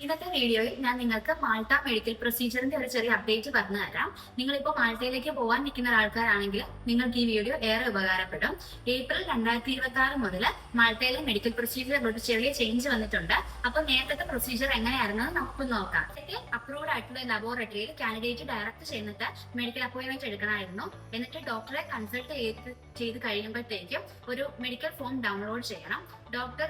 ഇന്നത്തെ വീഡിയോയിൽ ഞാൻ നിങ്ങൾക്ക് മാൾട്ട മെഡിക്കൽ പ്രൊസീജിയറിന്റെ ഒരു ചെറിയ അപ്ഡേറ്റ് പറഞ്ഞു തരാം. നിങ്ങളിപ്പോൾ മാൾട്ടയിലേക്ക് പോകാൻ നിൽക്കുന്ന ആൾക്കാരാണെങ്കിൽ നിങ്ങൾക്ക് ഈ വീഡിയോ ഏറെ ഉപകാരപ്പെടും. ഏപ്രിൽ 2026 മുതൽ മാൾട്ടയിലെ മെഡിക്കൽ പ്രൊസീജിയറിൽ ഒരു ചെറിയ ചേഞ്ച് വന്നിട്ടുണ്ട്. അപ്പോൾ നേരത്തെ പ്രൊസീജിയർ എങ്ങനെയായിരുന്നു നമുക്ക് നോക്കാം. അപ്രൂവ്ഡ് ആയിട്ടുള്ള ലബോറട്ടറിയിൽ കാൻഡിഡേറ്റ് ഡയറക്റ്റ് ചെയ്യുന്നത് മെഡിക്കൽ അപ്പോയിന്റ്മെന്റ് എടുക്കണമായിരുന്നു. എന്നിട്ട് ഡോക്ടറെ കൺസൾട്ട് ചെയ്ത് കഴിയുമ്പോഴത്തേക്കും ഒരു മെഡിക്കൽ ഫോം ഡൗൺലോഡ് ചെയ്യണം. ഡോക്ടർ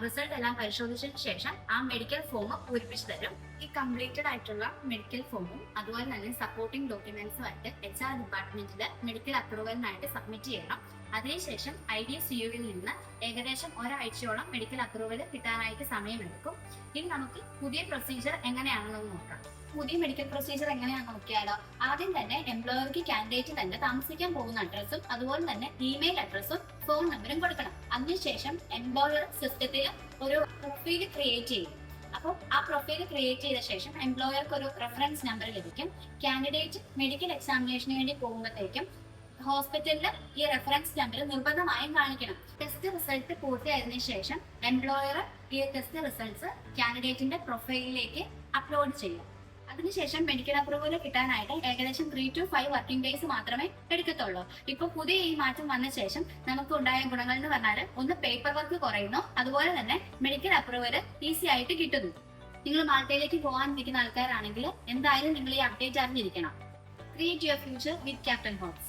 റിസൾട്ട് എല്ലാം പരിശോധിച്ചതിന് ശേഷം ആ മെഡിക്കൽ ഫോം പൂരിപ്പിച്ചു തരും. ഈ കംപ്ലീറ്റഡ് ആയിട്ടുള്ള മെഡിക്കൽ ഫോമും അതുപോലെ തന്നെ സപ്പോർട്ടിംഗ് ഡോക്യുമെന്റ്സും ആയിട്ട് HR ഡിപ്പാർട്ട്മെന്റിൽ മെഡിക്കൽ അപ്രൂവലിനായിട്ട് സബ്മിറ്റ് ചെയ്യണം. അതിനുശേഷം IDCUവിൽ നിന്ന് ഏകദേശം ഒരാഴ്ചയോളം മെഡിക്കൽ അപ്രൂവൽ കിട്ടാനായിട്ട് സമയമെടുക്കും. ഇനി നമുക്ക് പുതിയ പ്രൊസീജിയർ എങ്ങനെയാണെന്ന് നോക്കാം. പുതിയ മെഡിക്കൽ പ്രൊസീജിയർ എങ്ങനെയാണെന്ന് നോക്കിയാലോ, ആദ്യം തന്നെ എംപ്ലോയർക്ക് കാൻഡിഡേറ്റ് തന്നെ താമസിക്കാൻ പോകുന്ന അഡ്രസ്സും അതുപോലെ തന്നെ ഇമെയിൽ അഡ്രസ്സും ഫോൺ നമ്പറും കൊടുക്കണം. അതിനുശേഷം എംപ്ലോയർ സിസ്റ്റത്തിൽ ഒരു പ്രൊഫൈൽ ക്രിയേറ്റ് ചെയ്യും. അപ്പോൾ ആ പ്രൊഫൈൽ ക്രിയേറ്റ് ചെയ്ത ശേഷം എംപ്ലോയർക്ക് ഒരു റെഫറൻസ് നമ്പർ ലഭിക്കും. കാൻഡിഡേറ്റ് മെഡിക്കൽ എക്സാമിനേഷന് വേണ്ടി പോകുമ്പോഴത്തേക്കും ഹോസ്പിറ്റലിൽ ഈ റെഫറൻസ് നമ്പർ നിർബന്ധമായും കാണിക്കണം. ടെസ്റ്റ് റിസൾട്ട് പൂർത്തിയായതിനു ശേഷം എംപ്ലോയർ ഈ ടെസ്റ്റ് റിസൾട്ട്സ് കാൻഡിഡേറ്റിന്റെ പ്രൊഫൈലിലേക്ക് അപ്ലോഡ് ചെയ്യും. അതിനുശേഷം മെഡിക്കൽ അപ്രൂവൽ കിട്ടാനായിട്ട് ഏകദേശം 3 to 5 വർക്കിംഗ് ഡേയ്സ് മാത്രമേ എടുക്കത്തുള്ളൂ. ഇപ്പൊ പുതിയ ഈ മാറ്റം വന്ന ശേഷം നമുക്ക് ഉണ്ടായ ഗുണങ്ങൾ എന്ന് പറഞ്ഞാൽ ഒന്ന് പേപ്പർ വർക്ക് കുറയുന്നു, അതുപോലെ തന്നെ മെഡിക്കൽ അപ്രൂവൽ ഈസി ആയിട്ട് കിട്ടുന്നു. നിങ്ങൾ മാൾട്ടയിലേക്ക് പോകാനിരിക്കുന്ന ആൾക്കാരാണെങ്കിൽ എന്തായാലും നിങ്ങൾ ഈ അപ്ഡേറ്റ് അറിഞ്ഞിരിക്കണം. Create your future with Captain hops.